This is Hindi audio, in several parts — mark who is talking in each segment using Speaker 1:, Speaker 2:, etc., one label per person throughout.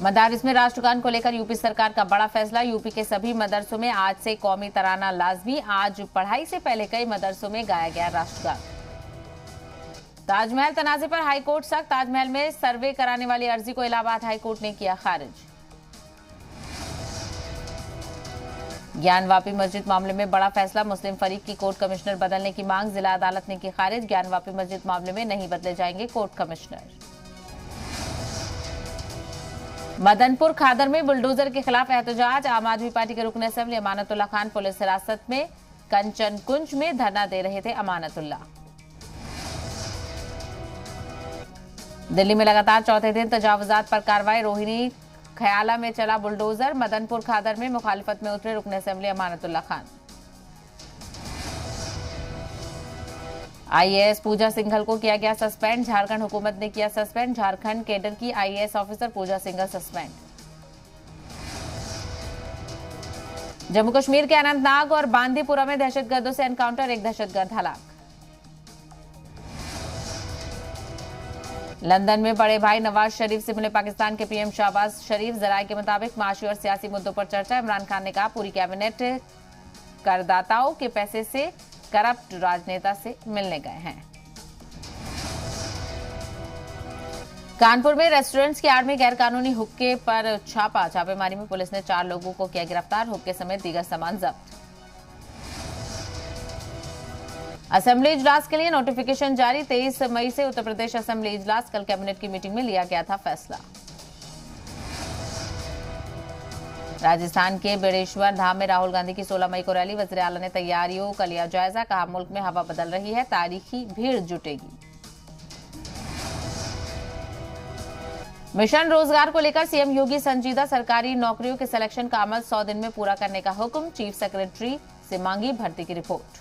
Speaker 1: मदारिस में राष्ट्रगान को लेकर यूपी सरकार का बड़ा फैसला। यूपी के सभी मदरसों में आज से कौमी तराना लाजमी। आज पढ़ाई से पहले कई मदरसों में गाया गया राष्ट्रगान। ताजमहल तनाजे पर हाईकोर्ट सख्त। ताजमहल में सर्वे कराने वाली अर्जी को इलाहाबाद हाईकोर्ट ने किया खारिज। ज्ञानवापी मस्जिद मामले में बड़ा फैसला। मुस्लिम फरीक की कोर्ट कमिश्नर बदलने की मांग जिला अदालत ने की खारिज। ज्ञानवापी मस्जिद मामले में नहीं बदले जाएंगे कोर्ट कमिश्नर। मदनपुर खादर में बुलडोजर के खिलाफ एहतजाज। आम आदमी पार्टी के रुकन असेंबली अमानतुल्लाह खान पुलिस हिरासत में। कंचन कुंज में धरना दे रहे थे अमानतुल्लाह। दिल्ली में लगातार चौथे दिन तजावुजात पर कार्रवाई। रोहिणी खयाला में चला बुलडोजर। मदनपुर खादर में मुखालिफत में उतरे रुकन असेंबली अमानतुल्लाह खान। आईएएस पूजा सिंघल को किया गया सस्पेंड। झारखंड हुकूमत ने किया सस्पेंड। झारखंड केडर की आईएएस ऑफिसर पूजा सिंघल सस्पेंड। जम्मू कश्मीर के अनंतनाग और बांदीपुरा में दहशतगर्दों से एनकाउंटर। एक दहशतगर्द हलाक। लंदन में बड़े भाई नवाज शरीफ से मिले पाकिस्तान के पीएम शहबाज शरीफ। जराये के मुताबिक माशी और सियासी मुद्दों पर चर्चा। इमरान खान ने कहा पूरी कैबिनेट करदाताओं के पैसे से करप्ट राजनेता से मिलने गए हैं। कानपुर में रेस्टोरेंट्स की आड़ में गैरकानूनी हुक्के पर छापा। छापेमारी में पुलिस ने 4 लोगों को किया गिरफ्तार। हुक्के समेत दीगर सामान जब्त। असेंबली इजलास के लिए नोटिफिकेशन जारी। 23 मई से उत्तर प्रदेश असेंबली इजलास। कल कैबिनेट की मीटिंग में लिया गया था फैसला। राजस्थान के बेड़ेश्वर धाम में राहुल गांधी की 16 मई को रैली। वज़ीर आला ने तैयारियों का लिया जायजा। कहा मुल्क में हवा बदल रही है, तारीखी भीड़ जुटेगी। मिशन रोजगार को लेकर सीएम योगी संजीदा। सरकारी नौकरियों के सिलेक्शन का अमल 100 दिन में पूरा करने का हुक्म। चीफ सेक्रेटरी से मांगी भर्ती की रिपोर्ट।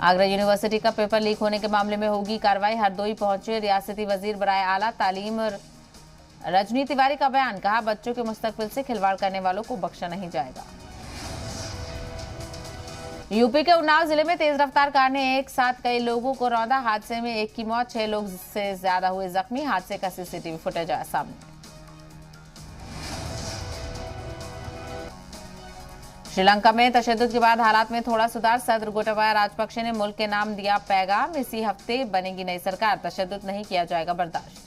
Speaker 1: आगरा यूनिवर्सिटी का पेपर लीक होने के मामले में होगी कार्रवाई। हरदोई पहुंचे रियासती वजीर बराए आला तालीम रजनी तिवारी का बयान। कहा बच्चों के मुस्तकबिल से खिलवाड़ करने वालों को बख्शा नहीं जाएगा। यूपी के उन्नाव जिले में तेज रफ्तार कार ने एक साथ कई लोगों को रौंदा। हादसे में 1 की मौत, 6 लोग से ज्यादा हुए जख्मी। हादसे का सीसीटीवी फुटेज आया सामने। श्रीलंका में तशद्दुद के बाद हालात में थोड़ा सुधार। सदर गोटाबाया राजपक्षे ने मुल्क के नाम दिया पैगाम। इसी हफ्ते बनेगी नई सरकार। तशद्दुद नहीं किया जाएगा बर्दाश्त।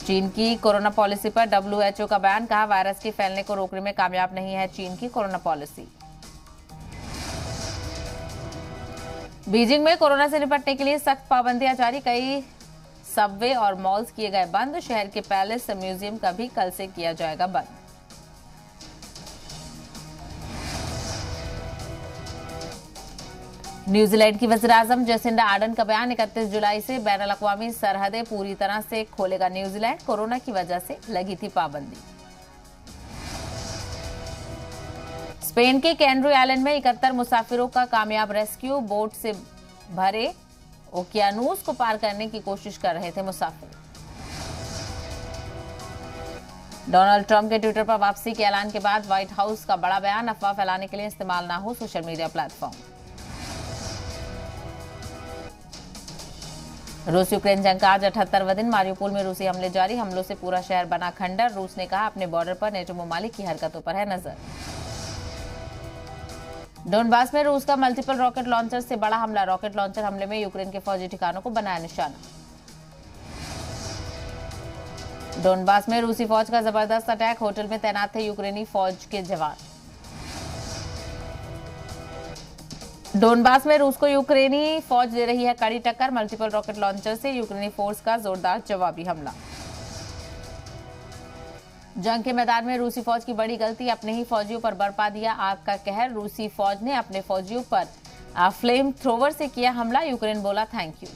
Speaker 1: चीन की कोरोना पॉलिसी पर WHO का बयान। कहा वायरस के फैलने को रोकने में कामयाब नहीं है चीन की कोरोना पॉलिसी। बीजिंग में कोरोना से निपटने के लिए सख्त पाबंदियां जारी। कई सबवे और मॉल्स किए गए बंद। शहर के पैलेस म्यूजियम का भी कल से किया जाएगा बंद। न्यूजीलैंड की वज़ीर-ए-आज़म जसिंडा आर्डन का बयान। 31 जुलाई से बैनुल अक़वामी सरहदें पूरी तरह से खोलेगा न्यूजीलैंड। कोरोना की वजह से लगी थी पाबंदी। स्पेन के कैनरी आइलैंड में 71 मुसाफिरों का कामयाब रेस्क्यू। बोट से भरे ओकियानूस को पार करने की कोशिश कर रहे थे मुसाफिर। डोनाल्ड ट्रंप के ट्विटर पर वापसी के ऐलान के बाद व्हाइट हाउस का बड़ा बयान। अफवाह फैलाने के लिए इस्तेमाल ना हो सोशल मीडिया प्लेटफॉर्म। रूस यूक्रेन जंग का आज 78वां दिन। मारियोपोल में रूसी हमले जारी। हमलों से पूरा शहर बना खंडर। रूस ने कहा अपने बॉर्डर पर नेटो ममालिक की हरकतों पर है नजर। डोनबास में रूस का मल्टीपल रॉकेट लॉन्चर से बड़ा हमला। रॉकेट लॉन्चर हमले में यूक्रेन के फौजी ठिकानों को बनाया निशाना। डोनबास में रूसी फौज का जबरदस्त अटैक। होटल में तैनात थे यूक्रेनी फौज के जवान। डोनबास में रूस को यूक्रेनी फौज दे रही है कड़ी टक्कर। मल्टीपल रॉकेट लॉन्चर से यूक्रेनी फोर्स का जोरदार जवाबी हमला। जंग के मैदान में रूसी फौज की बड़ी गलती। अपने ही फौजियों पर बरपा दिया आग का कहर। रूसी फौज ने अपने फौजियों पर फ्लेम थ्रोवर से किया हमला। यूक्रेन बोला थैंक यू।